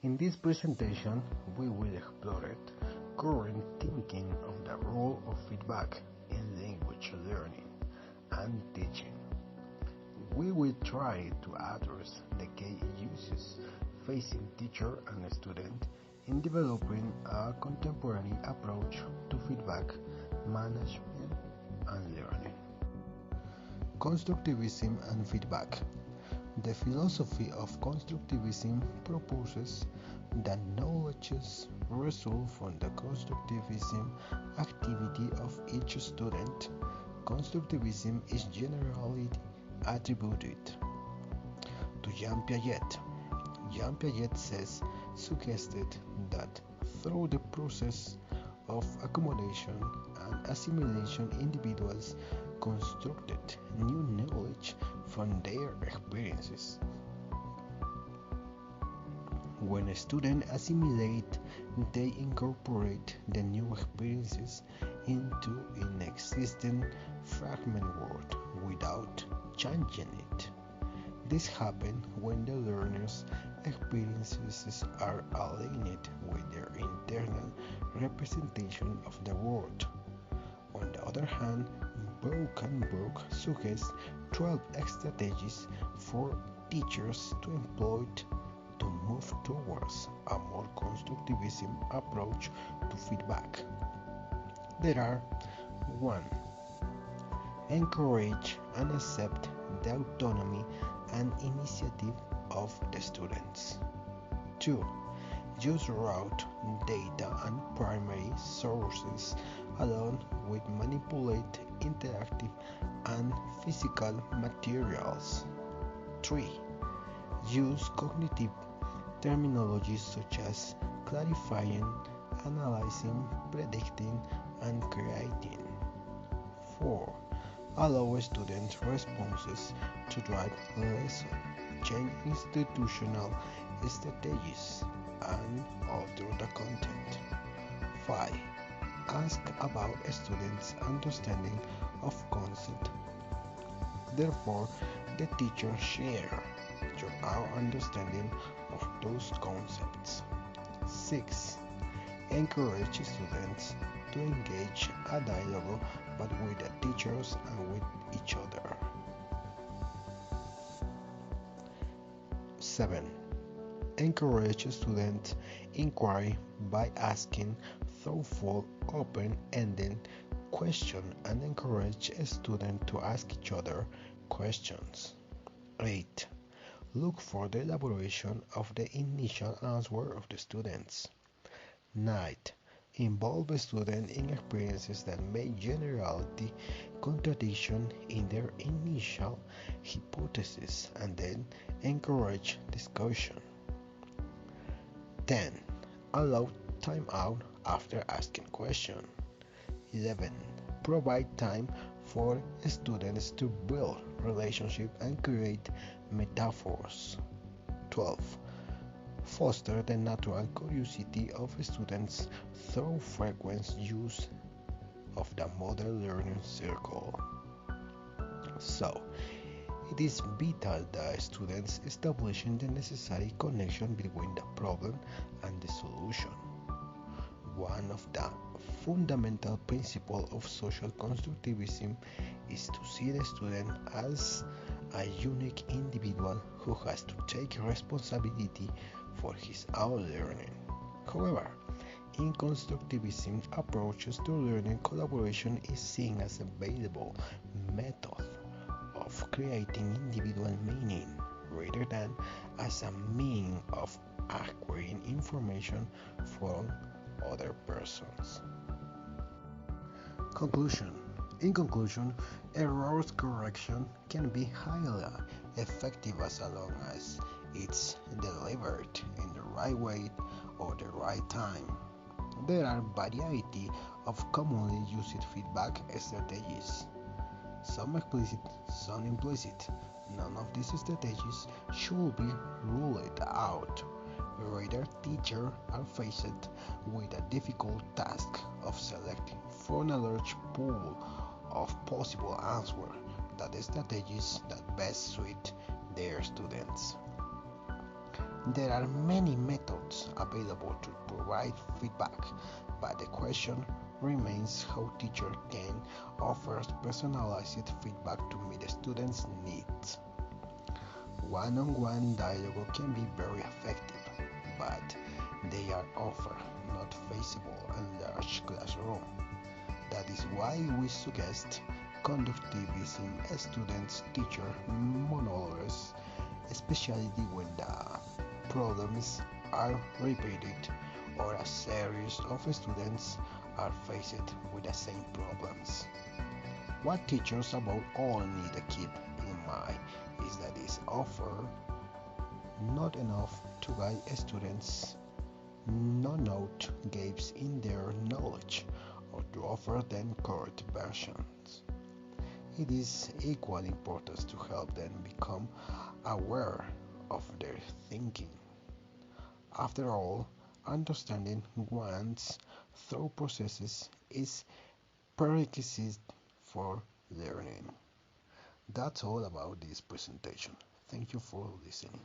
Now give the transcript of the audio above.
In this presentation, we will explore current thinking of the role of feedback in language learning and teaching. We will try to address the key issues facing teacher and student in developing a contemporary approach to feedback management and learning. Constructivism and feedback. The philosophy of constructivism proposes that knowledge results from the constructivism activity of each student. Constructivism is generally attributed to Jean Piaget. Jean Piaget suggested that through the process of accommodation and assimilation, individuals constructed new knowledge from their experiences. When students assimilate, they incorporate the new experiences into an existing fragment world without changing it. This happens when the learner's experiences are aligned with their internal representation of the world. On the other hand, Brook suggests 12 strategies for teachers to employ to move towards a more constructivism approach to feedback. There are 1. Encourage and accept the autonomy and initiative of the students. 2. Use raw data and primary sources along with manipulate interactive and physical materials. 3. Use cognitive terminologies such as clarifying, analyzing, predicting, and creating. 4. Allow student responses to drive lesson, change institutional strategies, and alter the content. 5. Ask about a student's understanding of concept. Therefore, the teacher share our understanding of those concepts. 6. Encourage students to engage a dialogue but with the teachers and with each other. 7. Encourage student inquiry by asking thoughtful, open-ended questions and encourage students to ask each other questions. 8. Look for the elaboration of the initial answer of the students. 9. Involve the student in experiences that may generate contradiction in their initial hypothesis and then encourage discussion. 10. Allow time out after asking questions. 11. Provide time for students to build relationships and create metaphors. 12. Foster the natural curiosity of students through frequent use of the model learning circle. So, it is vital that students establish the necessary connection between the problem and the solution. One of the fundamental principles of social constructivism is to see the student as a unique individual who has to take responsibility for his own learning. However, in constructivism, approaches to learning collaboration is seen as a valuable method of creating individual meaning rather than as a means of acquiring information from other persons. Conclusion. In conclusion, error correction can be highly effective as long as it's delivered in the right way or the right time. There are a variety of commonly used feedback strategies, some explicit, some implicit. None of these strategies should be ruled out. Rather, teachers are faced with a difficult task of selecting from a large pool of possible answers the strategies that best suit their students. There are many methods available to provide feedback, but the question remains how teachers can offer personalized feedback to meet the students' needs. One-on-one dialogue can be very effective, but they are often not feasible in large classrooms. That is why we suggest conductivism student-teacher monologues, especially when the problems are repeated or a series of students are faced with the same problems. What teachers about all need to keep in mind is that is offer not enough to guide students, no note gaps in their knowledge, or to offer them correct versions. It is equally important to help them become aware of their thinking. After all, understanding one's thought processes is prerequisite for learning. That's all about this presentation. Thank you for listening.